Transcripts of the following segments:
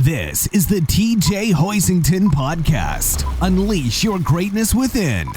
This is the TJ Hoisington Podcast. Unleash your greatness within.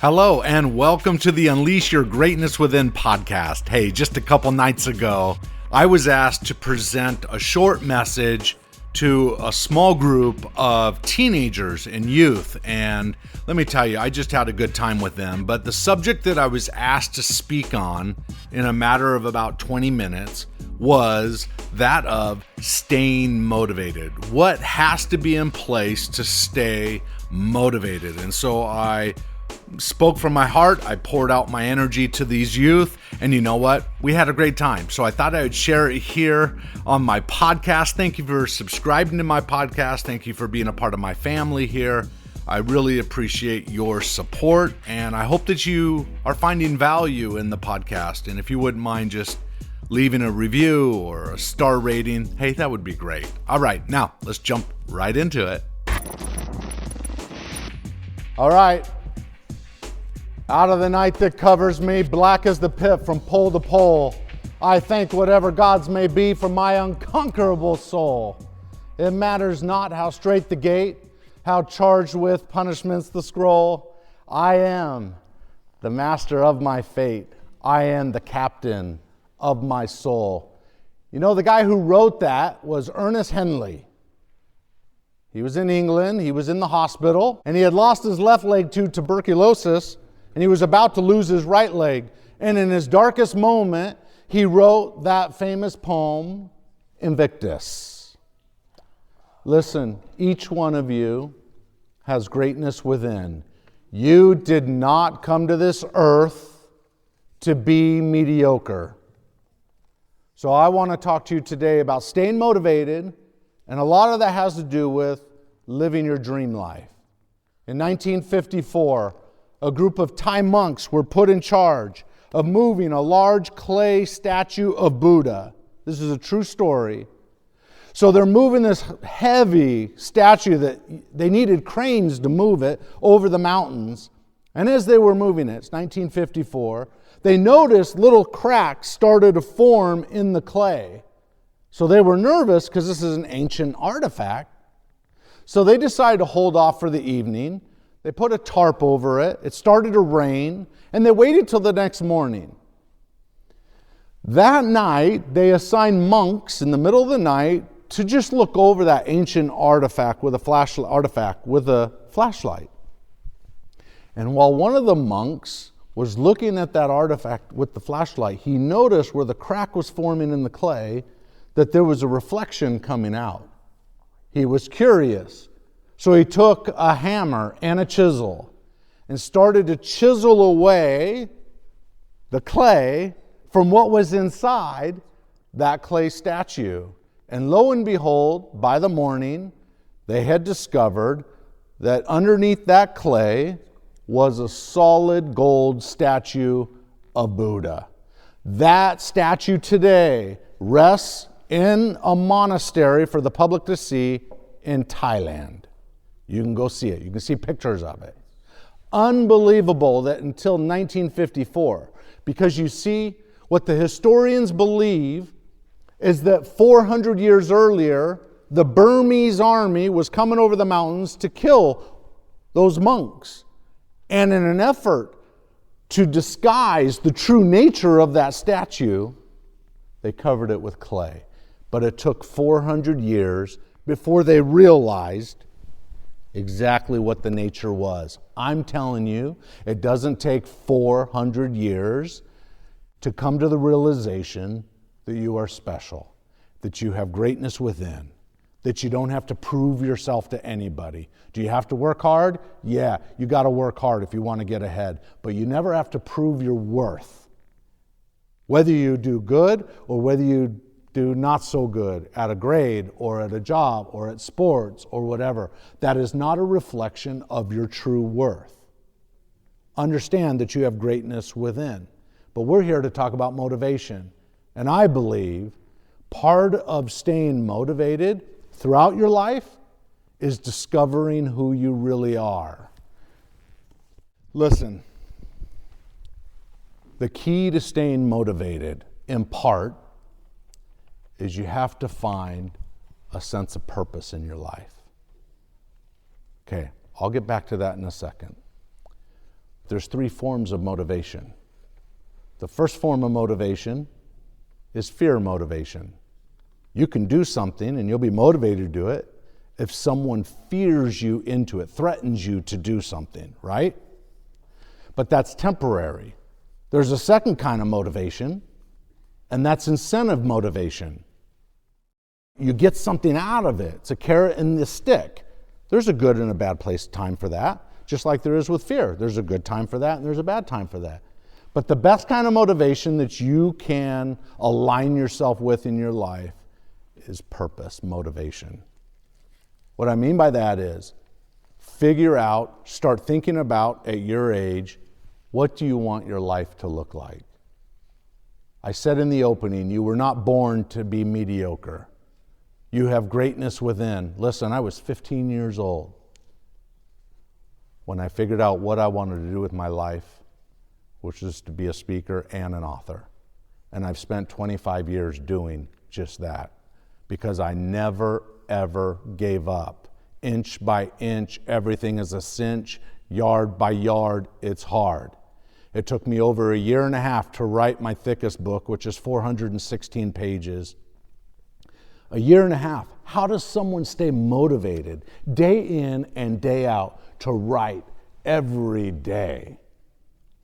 Hello, and welcome to the Unleash Your Greatness Within podcast. Hey, just a couple nights ago, I was asked to present a short message to a small group of teenagers and youth. And let me tell you, I just had a good time with them. But the subject that I was asked to speak on in a matter of about 20 minutes was that of staying motivated. What has to be in place to stay motivated? And so I spoke from my heart. I poured out my energy to these youth, and you know what? We had a great time. So I thought I would share it here on my podcast. Thank you for subscribing to my podcast. Thank you for being a part of my family here. I really appreciate your support, and I hope that you are finding value in the podcast. And if you wouldn't mind just leaving a review or a star rating, hey, that would be great. All right, now let's jump right into it. All right. Out of the night that covers me, black as the pit from pole to pole, I thank whatever gods may be for my unconquerable soul. It matters not how straight the gate, how charged with punishments the scroll. I am the master of my fate. I am the captain of my soul. You know, the guy who wrote that was Ernest Henley. He was in England, he was in the hospital, and he had lost his left leg to tuberculosis, and he was about to lose his right leg. And in his darkest moment, he wrote that famous poem, Invictus. Listen, each one of you has greatness within. You did not come to this earth to be mediocre. So I want to talk to you today about staying motivated, and a lot of that has to do with living your dream life. In 1954, a group of Thai monks were put in charge of moving a large clay statue of Buddha. This is a true story. So they're moving this heavy statue that they needed cranes to move it over the mountains. And as they were moving it, it's 1954, they noticed little cracks started to form in the clay. So they were nervous because this is an ancient artifact. So they decided to hold off for the evening. They put a tarp over it. It started to rain, and they waited till the next morning. That night, they assigned monks in the middle of the night to just look over that ancient artifact with a flashlight. And while one of the monks was looking at that artifact with the flashlight, he noticed where the crack was forming in the clay that there was a reflection coming out. He was curious. So he took a hammer and a chisel and started to chisel away the clay from what was inside that clay statue. And lo and behold, by the morning, they had discovered that underneath that clay was a solid gold statue of Buddha. That statue today rests in a monastery for the public to see in Thailand. You can go see it. You can see pictures of it. Unbelievable that until 1954, because you see, what the historians believe is that 400 years earlier, the Burmese army was coming over the mountains to kill those monks. And in an effort to disguise the true nature of that statue, they covered it with clay. But it took 400 years before they realized exactly what the nature was. I'm telling you, it doesn't take 400 years to come to the realization that you are special, that you have greatness within, that you don't have to prove yourself to anybody. Do you have to work hard? Yeah, you got to work hard if you want to get ahead, but you never have to prove your worth. Whether you do good or whether you do not so good at a grade or at a job or at sports or whatever, that is not a reflection of your true worth. Understand that you have greatness within. But we're here to talk about motivation. And I believe part of staying motivated throughout your life is discovering who you really are. Listen, the key to staying motivated, in part, is you have to find a sense of purpose in your life. Okay, I'll get back to that in a second. There's 3 forms of motivation. The first form of motivation is fear motivation. You can do something and you'll be motivated to do it if someone fears you into it, threatens you to do something, right? But that's temporary. There's a second kind of motivation, and that's incentive motivation. You get something out of it. It's a carrot and the stick. There's a good and a bad time for that, just like there is with fear. There's a good time for that and there's a bad time for that. But the best kind of motivation that you can align yourself with in your life is purpose motivation. What I mean by that is start thinking about at your age, what do you want your life to look like? I said in the opening, you were not born to be mediocre. You have greatness within. Listen, I was 15 years old when I figured out what I wanted to do with my life, which is to be a speaker and an author. And I've spent 25 years doing just that because I never, ever gave up. Inch by inch, everything is a cinch. Yard by yard, it's hard. It took me over a year and a half to write my thickest book, which is 416 pages. A year and a half. How does someone stay motivated day in and day out to write every day?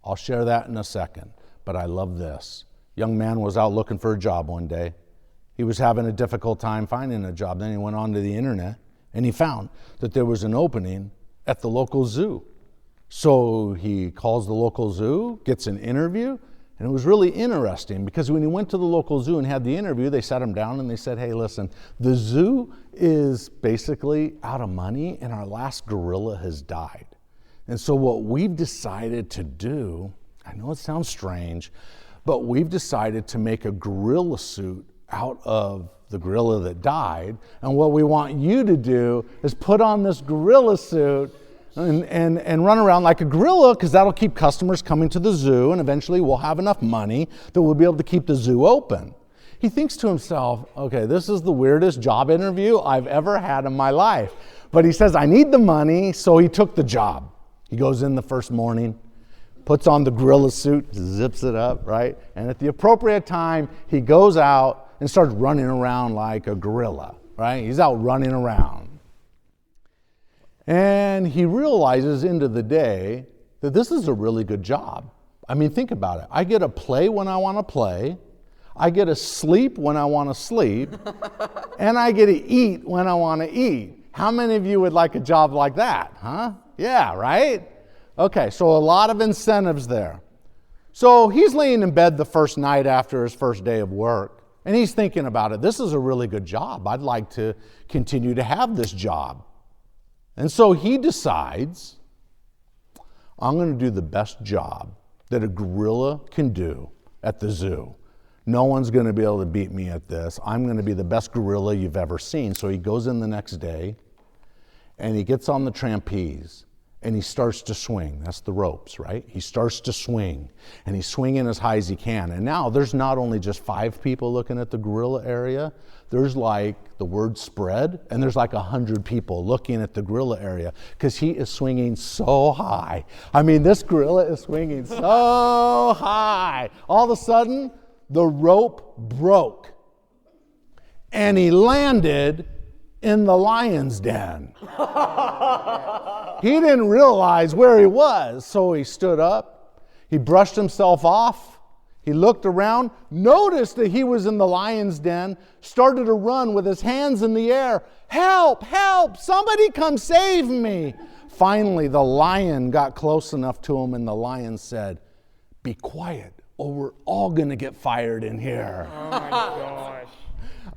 I'll share that in a second, but I love this. Young man was out looking for a job one day. He was having a difficult time finding a job. Then he went onto the internet and he found that there was an opening at the local zoo. So he calls the local zoo, gets an interview, and it was really interesting because when he went to the local zoo and had the interview, they sat him down and they said, hey, listen, the zoo is basically out of money and our last gorilla has died. And so what we've decided to do, I know it sounds strange, but we've decided to make a gorilla suit out of the gorilla that died. And what we want you to do is put on this gorilla suit and run around like a gorilla, because that'll keep customers coming to the zoo, and eventually we'll have enough money that we'll be able to keep the zoo open. He thinks to himself, okay, this is the weirdest job interview I've ever had in my life. But he says, I need the money, so he took the job. He goes in the first morning, puts on the gorilla suit, zips it up, right? And at the appropriate time, he goes out and starts running around like a gorilla, right? He's out running around. And he realizes into the day that this is a really good job. I mean, think about it. I get to play when I want to play. I get to sleep when I want to sleep. And I get to eat when I want to eat. How many of you would like a job like that, huh? Yeah, right? Okay, so a lot of incentives there. So he's laying in bed the first night after his first day of work, and he's thinking about it. This is a really good job. I'd like to continue to have this job. And so he decides, I'm going to do the best job that a gorilla can do at the zoo. No one's going to be able to beat me at this. I'm going to be the best gorilla you've ever seen. So he goes in the next day, and he gets on the trapeze, and he starts to swing. That's the ropes, right? He starts to swing, and he's swinging as high as he can. And now there's not only just 5 people looking at the gorilla area, there's like the word spread, and there's like 100 people looking at the gorilla area because he is swinging so high. I mean, this gorilla is swinging so high. All of a sudden, the rope broke, and he landed in the lion's den. He didn't realize where he was, so he stood up, he brushed himself off, he looked around, noticed that he was in the lion's den, started to run with his hands in the air. Help, help, somebody come save me. Finally, the lion got close enough to him, and the lion said, be quiet, or we're all gonna get fired in here. Oh my gosh.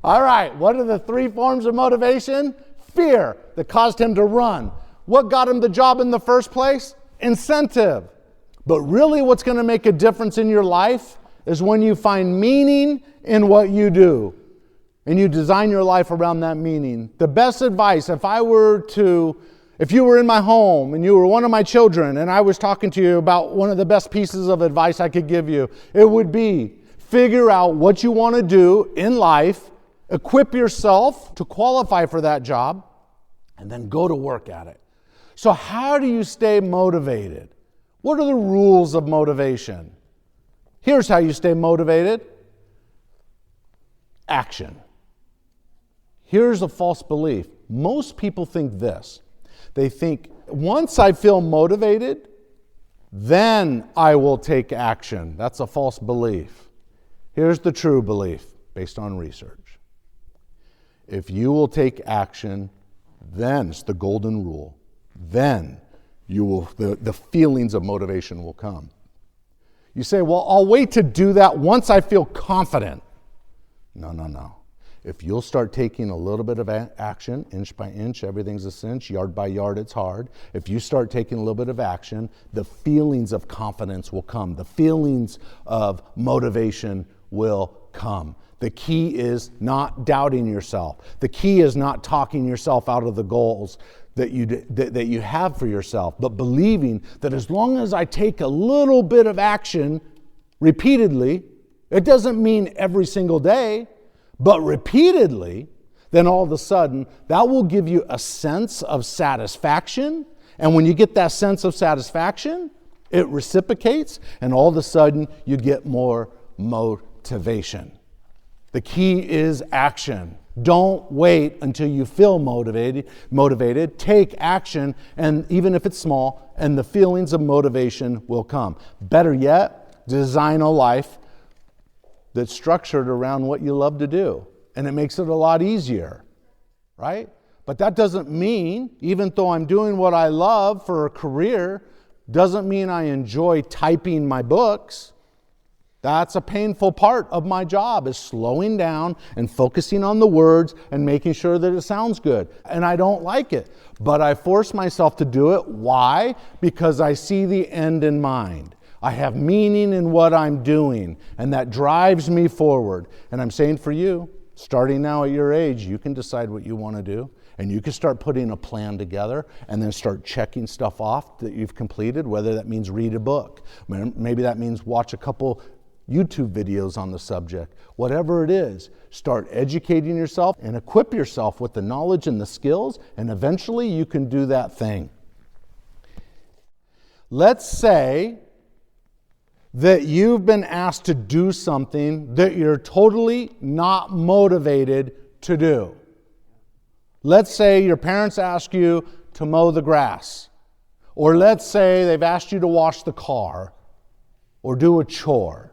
All right, what are the 3 forms of motivation? Fear that caused him to run. What got him the job in the first place? Incentive. But really what's going to make a difference in your life is when you find meaning in what you do and you design your life around that meaning. The best advice, if you were in my home and you were one of my children and I was talking to you about one of the best pieces of advice I could give you, it would be figure out what you want to do in life equip yourself to qualify for that job, and then go to work at it. So how do you stay motivated? What are the rules of motivation? Here's how you stay motivated. Action. Here's a false belief. Most people think this. They think, once I feel motivated, then I will take action. That's a false belief. Here's the true belief based on research. If you will take action, then it's the golden rule. Then the feelings of motivation will come. You say, well, I'll wait to do that once I feel confident. No. If you'll start taking a little bit of action, inch by inch, everything's a cinch, yard by yard, it's hard. If you start taking a little bit of action, the feelings of confidence will come. The feelings of motivation will come. The key is not doubting yourself. The key is not talking yourself out of the goals that you have for yourself, but believing that as long as I take a little bit of action repeatedly, it doesn't mean every single day, but repeatedly, then all of a sudden, that will give you a sense of satisfaction. And when you get that sense of satisfaction, it reciprocates, and all of a sudden, you get more motivation. The key is action. Don't wait until you feel motivated. Take action, and even if it's small, and the feelings of motivation will come. Better yet, design a life that's structured around what you love to do. And it makes it a lot easier, right? But that doesn't mean, even though I'm doing what I love for a career, doesn't mean I enjoy typing my books. That's a painful part of my job, is slowing down and focusing on the words and making sure that it sounds good. And I don't like it, but I force myself to do it. Why? Because I see the end in mind. I have meaning in what I'm doing, and that drives me forward. And I'm saying for you, starting now at your age, you can decide what you want to do, and you can start putting a plan together and then start checking stuff off that you've completed, whether that means read a book. Maybe that means watch a couple YouTube videos on the subject. Whatever it is, start educating yourself and equip yourself with the knowledge and the skills, and eventually you can do that thing. Let's say that you've been asked to do something that you're totally not motivated to do. Let's say your parents ask you to mow the grass, or let's say they've asked you to wash the car or do a chore.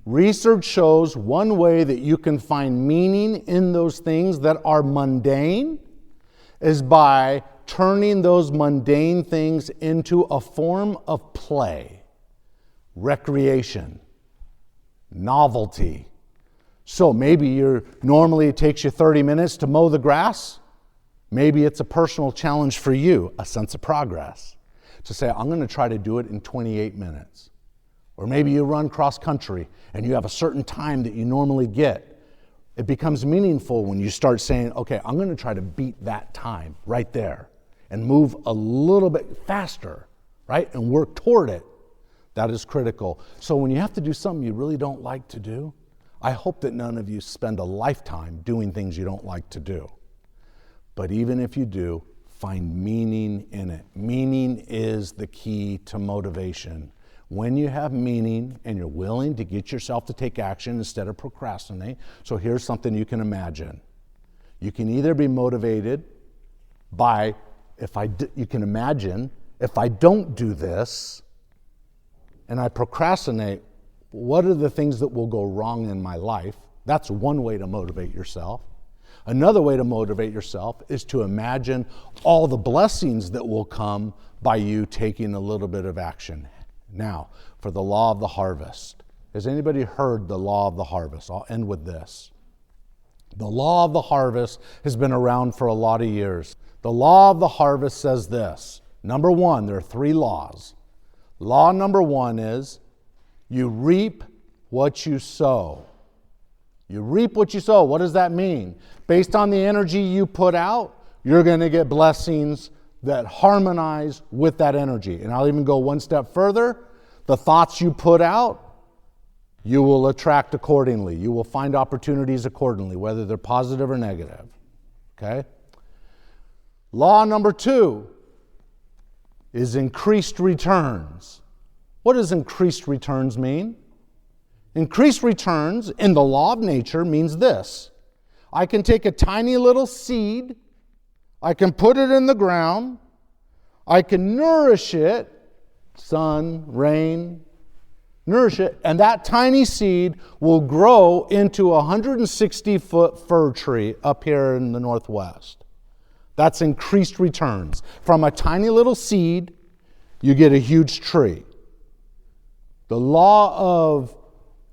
Research shows one way that you can find meaning in those things that are mundane is by turning those mundane things into a form of play. Recreation, novelty. So maybe normally it takes you 30 minutes to mow the grass. Maybe it's a personal challenge for you, a sense of progress, to say, I'm going to try to do it in 28 minutes. Or maybe you run cross country and you have a certain time that you normally get. It becomes meaningful when you start saying, okay, I'm going to try to beat that time right there and move a little bit faster, right? And work toward it. That is critical. So when you have to do something you really don't like to do, I hope that none of you spend a lifetime doing things you don't like to do. But even if you do, find meaning in it. Meaning is the key to motivation. When you have meaning and you're willing to get yourself to take action instead of procrastinate, so here's something you can imagine. You can either be motivated by, you can imagine, if I don't do this, and I procrastinate, what are the things that will go wrong in my life? That's one way to motivate yourself. Another way to motivate yourself is to imagine all the blessings that will come by you taking a little bit of action. Now, for the law of the harvest. Has anybody heard the law of the harvest? I'll end with this. The law of the harvest has been around for a lot of years. The law of the harvest says this. Number one, there are 3 laws. Law number 1 is you reap what you sow. You reap what you sow. What does that mean? Based on the energy you put out, you're going to get blessings that harmonize with that energy. And I'll even go one step further. The thoughts you put out, you will attract accordingly. You will find opportunities accordingly, whether they're positive or negative. Okay? Law number 2 is increased returns. What does increased returns mean? Increased returns in the law of nature means this. I can take a tiny little seed, I can put it in the ground, I can nourish it, sun, rain, nourish it, and that tiny seed will grow into a 160-foot fir tree up here in the Northwest. That's increased returns. From a tiny little seed, you get a huge tree. The law of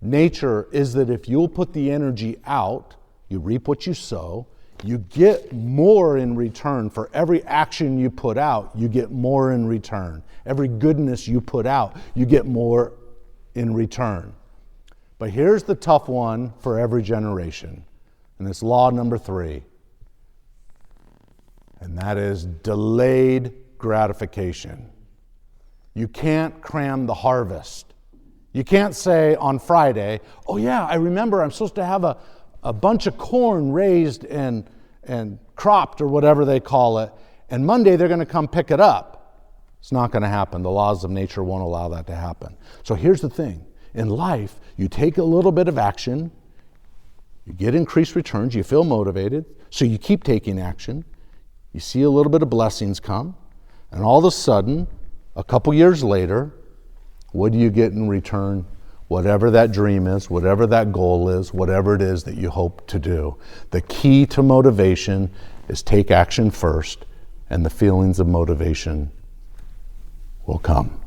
nature is that if you'll put the energy out, you reap what you sow, you get more in return. For every action you put out, you get more in return. Every goodness you put out, you get more in return. But here's the tough one for every generation, and it's law number 3, and that is delayed gratification. You can't cram the harvest. You can't say on Friday, oh yeah, I remember I'm supposed to have a bunch of corn raised and cropped or whatever they call it, and Monday they're going to come pick it up. It's not going to happen. The laws of nature won't allow that to happen. So here's the thing. In life, you take a little bit of action, you get increased returns, you feel motivated, so you keep taking action, you see a little bit of blessings come, and all of a sudden, a couple years later, what do you get in return? Whatever that dream is, whatever that goal is, whatever it is that you hope to do. The key to motivation is take action first, and the feelings of motivation will come.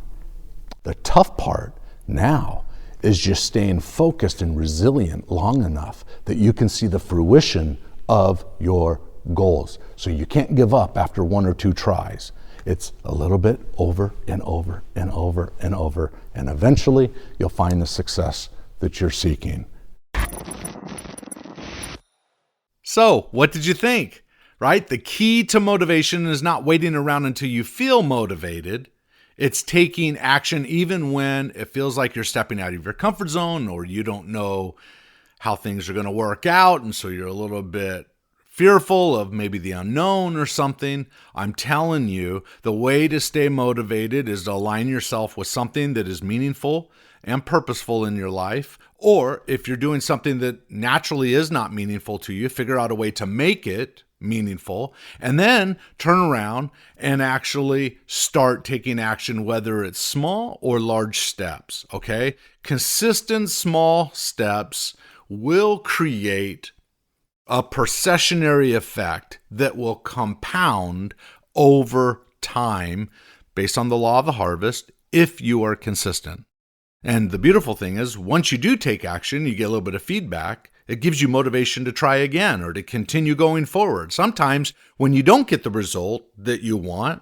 The tough part now is just staying focused and resilient long enough that you can see the fruition of your goals. So you can't give up after 1 or 2 tries. It's a little bit over and over and over and over, and eventually you'll find the success that you're seeking. So, what did you think? Right? The key to motivation is not waiting around until you feel motivated. It's taking action even when it feels like you're stepping out of your comfort zone, or you don't know how things are going to work out, and so you're a little bit fearful of maybe the unknown or something. I'm telling you, the way to stay motivated is to align yourself with something that is meaningful and purposeful in your life. Or if you're doing something that naturally is not meaningful to you, figure out a way to make it meaningful, and then turn around and actually start taking action, whether it's small or large steps, okay? Consistent small steps will create a processionary effect that will compound over time based on the law of the harvest if you are consistent. And the beautiful thing is, once you do take action, you get a little bit of feedback. It gives you motivation to try again or to continue going forward. Sometimes when you don't get the result that you want,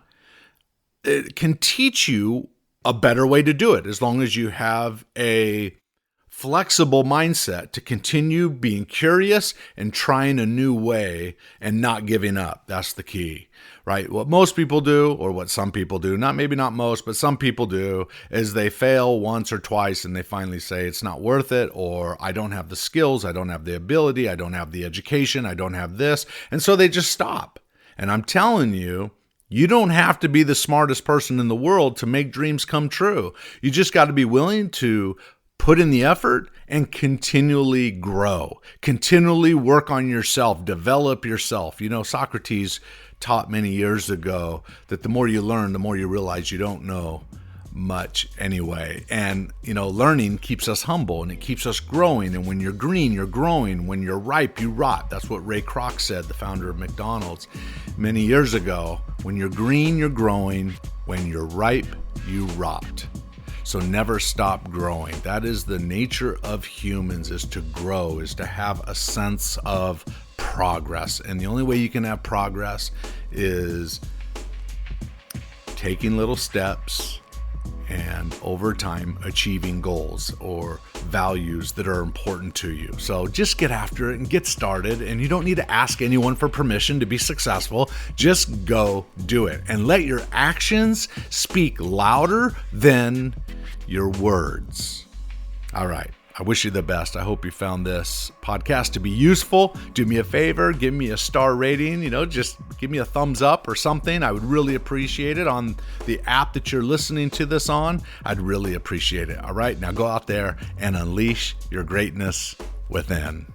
it can teach you a better way to do it, as long as you have a flexible mindset to continue being curious and trying a new way and not giving up. That's the key, right? What most people do, or what some people do, maybe not most, but some people do, is they fail once or twice and they finally say it's not worth it, or I don't have the skills, I don't have the ability, I don't have the education, I don't have this. And so they just stop. And I'm telling you, you don't have to be the smartest person in the world to make dreams come true. You just got to be willing to put in the effort and continually grow, continually work on yourself, develop yourself. You know, Socrates taught many years ago that the more you learn, the more you realize you don't know much anyway. And, you know, learning keeps us humble and it keeps us growing. And when you're green, you're growing. When you're ripe, you rot. That's what Ray Kroc said, the founder of McDonald's, many years ago. When you're green, you're growing. When you're ripe, you rot. So never stop growing. That is the nature of humans, is to grow, is to have a sense of progress. And the only way you can have progress is taking little steps and over time achieving goals or values that are important to you. So just get after it and get started. And you don't need to ask anyone for permission to be successful. Just go do it and let your actions speak louder than your words. All right. I wish you the best. I hope you found this podcast to be useful. Do me a favor, give me a star rating, just give me a thumbs up or something. I would really appreciate it on the app that you're listening to this on. I'd really appreciate it. All right, now go out there and unleash your greatness within.